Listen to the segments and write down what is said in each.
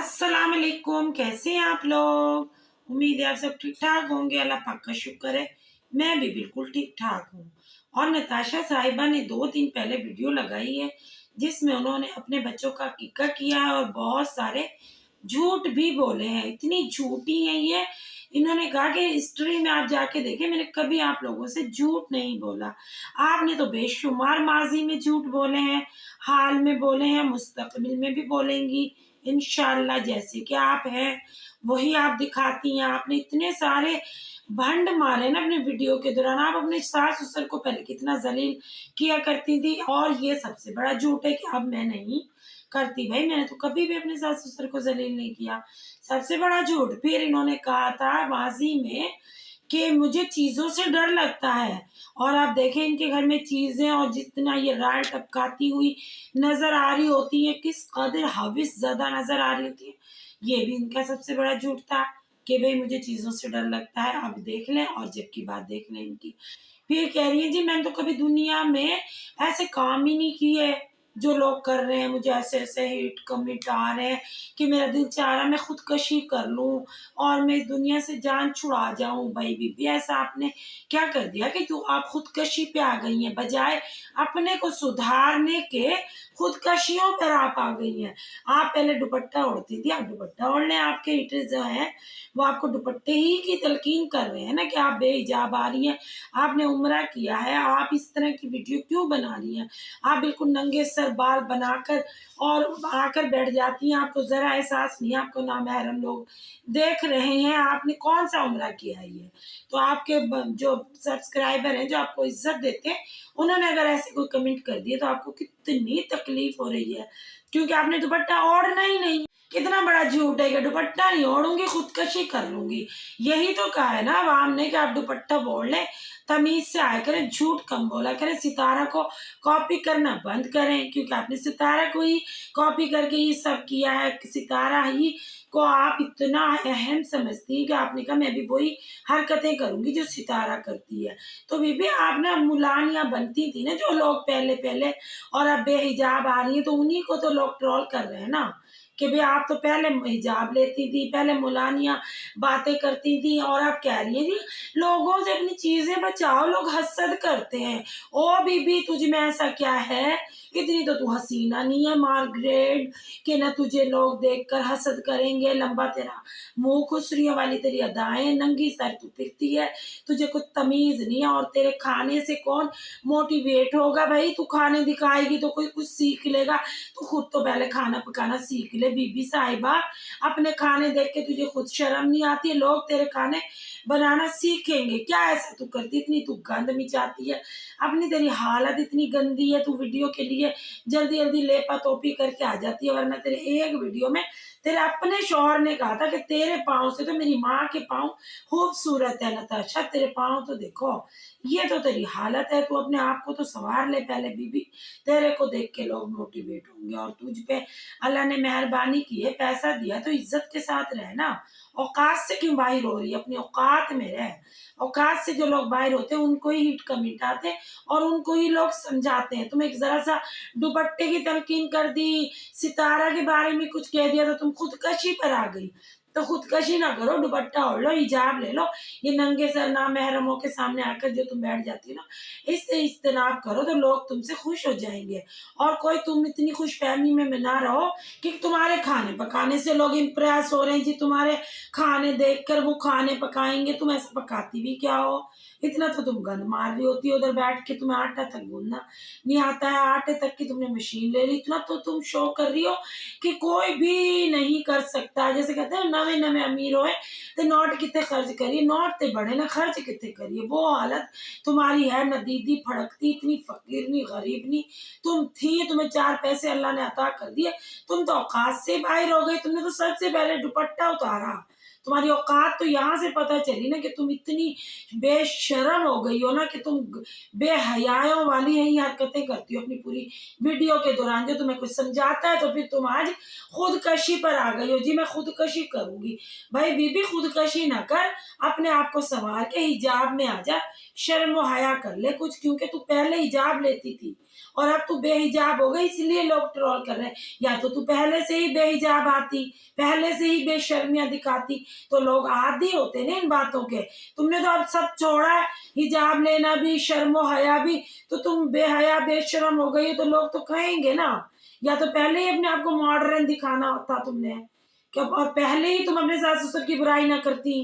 अस्सलाम वालेकुम। कैसे हैं आप लोग? उम्मीद है आप सब ठीक ठाक होंगे। अल्लाह पाक का शुक्र है, मैं भी बिल्कुल ठीक ठाक हूँ। और नताशा साहिबा ने 2 दिन पहले वीडियो लगाई है जिसमें उन्होंने अपने बच्चों का किका किया है और बहुत सारे झूठ भी बोले हैं। इतनी झूठी हैं ये। इन्होंने कहा कि हिस्ट्री में आप जाके देखें, मैंने कभी आप लोगों से झूठ नहीं बोला। आपने तो बेशुमार माजी में झूठ बोले हैं, हाल में बोले हैं, मुस्तकबिल में भी बोलेंगी इंशाअल्लाह। जैसे कि आप हैं वही आप दिखाती हैं। आपने इतने सारे भंड मारे ना अपने वीडियो के दौरान। आप अपने सास ससुर को पहले कितना जलील किया करती थी, और ये सबसे बड़ा झूठ है कि अब मैं नहीं करती। भाई मैंने तो कभी भी अपने सास ससुर को जलील नहीं किया, सबसे बड़ा झूठ। फिर इन्होंने कहा था माजी में कि मुझे चीजों से डर लगता है, और आप देखें इनके घर में चीजें और जितना ये राय टपकाती हुई नजर आ रही होती है, किस कदर हविस ज्यादा नजर आ रही होती है। ये भी इनका सबसे बड़ा झूठ था कि भाई मुझे चीजों से डर लगता है। अब देख लें, और जब की बात देख लें इनकी। फिर कह रही है जी मैंने तो कभी दुनिया में ऐसे काम ही नहीं किए जो लोग कर रहे हैं। मुझे ऐसे ऐसे हिट कमेंट आ रहे हैं कि मेरा दिल चाह रहा है मैं खुदकशी कर लूं और मैं इस दुनिया से जान छुड़ा जाऊं। भाई बीबी ऐसा आपने क्या कर दिया कि तू आप खुदकशी पे आ गई हैं, बजाय अपने को सुधारने के खुदकशियों पर आप आ गई हैं। आप पहले दुपट्टा ओढ़ती थी, आप दुपट्टा ओढ़ लें। आपके हिटर जो हैं वो आपको दुपट्टे ही की तलकीन कर रहे हैं ना कि आप बेहिजाब आ रही हैं, आपने उम्रा किया है, आप इस तरह की वीडियो क्यों बना रही हैं। आप बिल्कुल नंगे सर बाल बनाकर और आकर बैठ जाती हैं। आपको जरा एहसास नहीं है, आपको नामहरम लोग देख रहे हैं। आपने कौन सा उम्रा किया है ये? तो आपके जो सब्सक्राइबर हैं जो आपको इज्जत देते हैं, उन्होंने अगर ऐसे कोई कमेंट कर दिए तो आपको कितनी तकलीफ हो रही है, क्योंकि आपने दुपट्टा ओढ़ना ही नहीं। कितना बड़ा झूठ है कि दुपट्टा नहीं ओढ़ूंगी खुदकशी कर लूंगी। यही तो कहा है ना आवाम ने कि आप दुपट्टा ओढ़ लें, तमीज से आया करें, झूठ कम बोला करें, सितारा को कॉपी करना बंद करें, क्योंकि आपने सितारा को ही कॉपी करके ये सब किया है। सितारा ही को आप इतना अहम समझती है कि आपने कहा मैं भी वही हरकतें करूंगी जो सितारा करती है। तो बीबी आप ना मुलानिया बनती थी ना जो लोग पहले पहले, और अब बेहिजाब आ रही है तो उन्हीं को तो लोग ट्रोल कर रहे हैं ना कि भाई आप तो पहले हिजाब लेती थी, पहले मुलानिया बातें करती थी, और आप कह रही है जी लोगों से अपनी चीजें बचाओ, लोग हसद करते हैं। ओ बीबी तुझ में ऐसा क्या है, इतनी तो तू हसीना नहीं है मार्गरेट कि ना तुझे लोग देखकर हसद करेंगे। लंबा तेरा मुंह, खुसरियों वाली तेरी अदाएं, नंगी सर तू फिरती है, तुझे कुछ तमीज नहीं है। और तेरे खाने से कौन मोटिवेट होगा? भाई तू खाने दिखाएगी तो कोई कुछ सीख लेगा। तू खुद तो पहले खाना पकाना सीख ले बीबी साहिबा। अपने खाने देख के तुझे खुद शर्म नहीं आती? लोग तेरे खाने बनाना सीखेंगे क्या? ऐसा तू करती, इतनी तू गंद मिचाती है, अपनी तेरी हालत इतनी गंदी है, तू वीडियो के लिए जल्दी जल्दी लेपा तोपी करके आ जाती है। वरना तेरे एक वीडियो में तेरे अपने शौहर ने कहा था कि तेरे पाँव से तो मेरी माँ के पाँव खूबसूरत है नताशा, तेरे पाँव तो देखो। ये तो तेरी हालत है, तू अपने आप को तो संवार ले पहले बीबी, तेरे को देख के लोग मोटिवेट होंगे। और तुझ पे अल्लाह ने मेहरबानी की है, पैसा दिया तो इज्जत के साथ रहे ना। औकात से क्यों बाहर हो रही है? अपनी औकात में रह। औकात से जो लोग बाहर होते हैं उनको ही हिट कमेंट आते हैं और उनको ही लोग समझाते हैं। तुम एक जरा सा दुपट्टे की तलकीन कर दी, सितारा के बारे में कुछ कह दिया तो तुम खुदकशी पर आ गई। तो खुदकशी ना करो, दुपट्टा ओढ़ लो, हिजाब ले लो। ये नंगे सर नामहरमों के सामने आकर जो तुम बैठ जाती हो ना, इससे इज्तनाब करो तो लोग तुमसे खुश हो जाएंगे। और कोई तुम इतनी खुश फहमी में ना रहो कि तुम्हारे खाने पकाने से लोग इम्प्रेस हो रहे हैं जी, तुम्हारे खाने देखकर वो खाने पकाएंगे। तुम ऐसा पकाती भी क्या हो? इतना तो तुम गंद मार रही होती हो उधर बैठ के, तुम्हें आटा तक गूंदना नहीं आता है, आटे तक की तुमने मशीन ले ली। इतना तो तुम शो कर रही हो कि कोई भी नहीं कर सकता। जैसे कहते हैं नवे नवे अमीर होए तो नोट कितने खर्च करिए, नोट ते बड़े ना खर्च कितने करिए। वो हालत तुम्हारी है न दीदी फड़कती, इतनी फकीर नहीं गरीब नहीं तुम थी। तुम्हें 4 पैसे अल्लाह ने अता कर दिए, तुम तो औकात से बाहर हो गई। तुमने तो सबसे पहले दुपट्टा उतारा। तुम्हारी औकात तो यहाँ से पता चली ना कि तुम इतनी बेशरम हो गई हो ना कि तुम बेहयाओं वाली यही हरकतें करती हो अपनी पूरी वीडियो के दौरान। जो तुम्हें कुछ समझाता है तो फिर तुम आज खुदकशी पर आ गई हो जी, मैं खुदकशी करूंगी। भाई बीबी खुद खुदकशी ना कर, अपने आप को संवार के हिजाब में आ जा, शर्म व हया कर ले कुछ, क्योंकि तू पहले हिजाब लेती थी और अब तू बेहिजाब हो गई, इसलिए लोग ट्रोल कर रहे हैं। या तो तू पहले से ही बेहिजाब आती, पहले से ही बेशर्मियां दिखाती, तो लोग आदी होते ना इन बातों के। तुमने तो अब सब छोड़ा है, हिजाब लेना भी, शर्म व हया भी, तो तुम बेहया बेशर्म हो गई, तो लोग तो कहेंगे ना। या तो पहले ही अपने आप को मॉडर्न दिखाना होता तुमने, कब, और पहले ही तुम अपने सास ससुर की बुराई ना करती।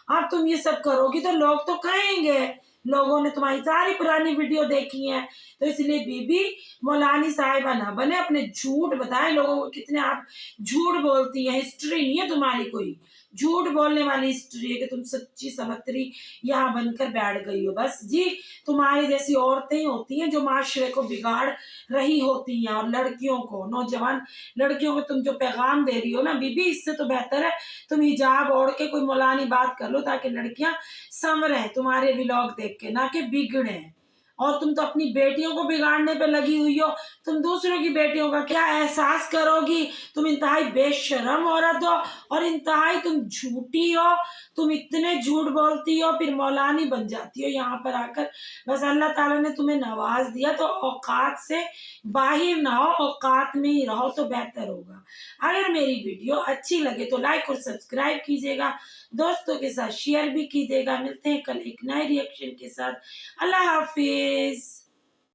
अब तुम ये सब करोगी तो लोग तो कहेंगे, लोगों ने तुम्हारी सारी पुरानी वीडियो देखी है। तो इसलिए बीबी मौलानी साहिबा ना बने, अपने झूठ बताएं लोगों को, कितने आप झूठ बोलती हैं। हिस्ट्री नहीं है तुम्हारी कोई, झूठ बोलने वाली हिस्ट्री है कि तुम सच्ची सवतरी यहाँ बनकर बैठ गई हो। बस जी, तुम्हारी जैसी औरतें ही होती हैं जो माशरे को बिगाड़ रही होती हैं, और लड़कियों को, नौजवान लड़कियों को तुम जो पैगाम दे रही हो ना बीबी, इससे तो बेहतर है तुम हिजाब ओढ़ के कोई मौलानी बात कर लो, ताकि लड़कियां संवरें तुम्हारे व्लॉग देख के, ना कि बिगड़े। और तुम तो अपनी बेटियों को बिगाड़ने पे लगी हुई हो, तुम दूसरों की बेटियों का क्या एहसास करोगी। तुम इंतहाई बेशरम औरत हो और इंतहाई तुम झूठी हो, तुम इतने झूठ बोलती हो, फिर मौलानी बन जाती हो यहाँ पर आकर। बस अल्लाह ताला ने तुम्हें नवाज दिया तो औकात से बाहर ना हो, औकात में ही रहो तो बेहतर होगा। अगर मेरी वीडियो अच्छी लगे तो लाइक और सब्सक्राइब कीजिएगा, दोस्तों के साथ शेयर भी कीजिएगा। मिलते हैं कल एक नए रिएक्शन के साथ। अल्लाह हाफिज।